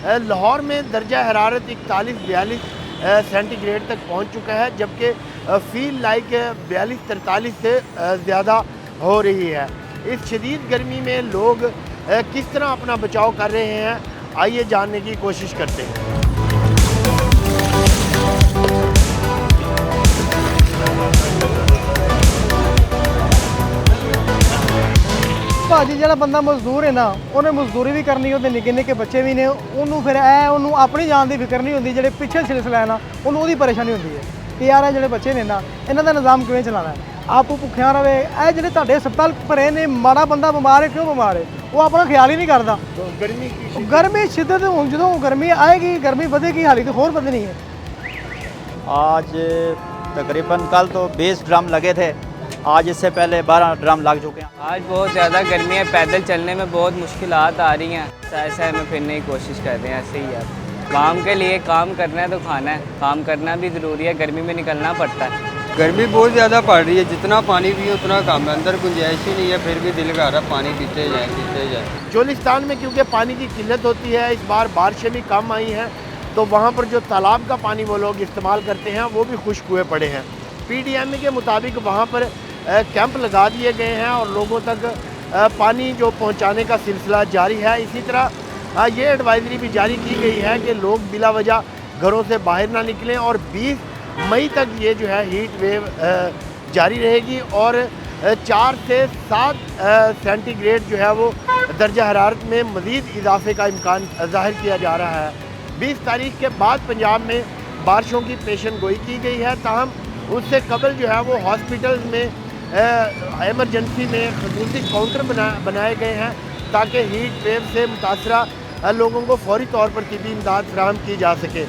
लाहौर में दर्जा हरारत 41-42 सेंटीग्रेड तक पहुंच चुका है, जबकि फील लाइक 42-43 से ज़्यादा हो रही है। इस शदीद गर्मी में लोग किस तरह अपना बचाव कर रहे हैं, आइए जानने की कोशिश करते हैं। भाजी ਜਿਹੜਾ ਬੰਦਾ ਮਜ਼ਦੂਰ ਹੈ ਨਾ, ਉਹਨੇ ਮਜ਼ਦੂਰੀ ਵੀ ਕਰਨੀ, ਉਹਦੇ ਨਿੱਕੇ ਨਿੱਕੇ ਬੱਚੇ ਵੀ ਨੇ, ਉਹਨੂੰ ਫਿਰ ਉਹਨੂੰ ਆਪਣੀ ਜਾਨ ਦੀ ਫਿਕਰ ਨਹੀਂ ਹੁੰਦੀ। ਜਿਹੜੇ ਪਿੱਛੇ ਸਿਲਸਿਲਾ ਹੈ ਨਾ, ਉਹਨੂੰ ਉਹਦੀ ਪਰੇਸ਼ਾਨੀ ਹੁੰਦੀ ਹੈ ਕਿ ਯਾਰ ਇਹ ਜਿਹੜੇ ਬੱਚੇ ਨੇ ਨਾ, ਇਹਨਾਂ ਦਾ ਨਿਜ਼ਾਮ ਕਿਵੇਂ ਚਲਾਉਣਾ ਹੈ। ਆਪ ਭੁੱਖਿਆਂ ਰਵੇ। ਇਹ ਜਿਹੜੇ ਤੁਹਾਡੇ ਹਸਪਤਾਲ ਭਰੇ ਨੇ, ਮਾੜਾ ਬੰਦਾ ਬਿਮਾਰ ਹੈ, ਕਿਉਂ ਬਿਮਾਰ ਹੈ, ਉਹ ਆਪਣਾ ਖਿਆਲ ਹੀ ਨਹੀਂ ਕਰਦਾ। गर्मी शिद्दत जो गर्मी आएगी, गर्मी बढ़ेगी, हालत और बढ़नी है। आज तकरीबन कल तो 20 ड्रम लगे थे, आज इससे पहले 12 ड्रम लग चुके हैं। आज बहुत ज़्यादा गर्मी है, पैदल चलने में बहुत मुश्किलात आ रही हैं। ऐसा में फिरने की कोशिश कर रहे हैं, ऐसे ही है। काम के लिए काम करना है तो खाना है, काम करना भी ज़रूरी है, गर्मी में निकलना पड़ता है। गर्मी बहुत ज़्यादा पड़ रही है, जितना पानी पिए उतना कम है, अंदर गुंजाइश ही नहीं है, फिर भी दिल कर रहा पानी पीते जाए। चोलिस्तान में क्योंकि पानी की किल्लत होती है, इस बार बारिशें भी कम आई हैं, तो वहाँ पर जो तालाब का पानी वो लोग इस्तेमाल करते हैं वो भी खुश्क हुए पड़े हैं। PDMA के मुताबिक वहाँ पर कैंप लगा दिए गए हैं और लोगों तक पानी जो पहुँचाने का सिलसिला जारी है। इसी तरह ये एडवाइज़री भी जारी की गई है कि लोग बिला वजह घरों से बाहर ना निकलें और 20 मई तक ये जो है हीट वेव जारी रहेगी और 4 से 7 सेंटीग्रेड जो है वो दर्जा हरारत में मज़ीद इजाफे का इम्कान ज़ाहिर किया जा रहा है। 20 तारीख के बाद पंजाब में बारिशों की पेशन गोई की गई है, ताहम उससे कबल जो है वो हॉस्पिटल्स में एमरजेंसी में खसूसी काउंटर बनाए गए हैं ताकि हीट वेव से मुतासरा लोगों को फौरी तौर पर तिब्बी इमदाद फराहम की जा सके।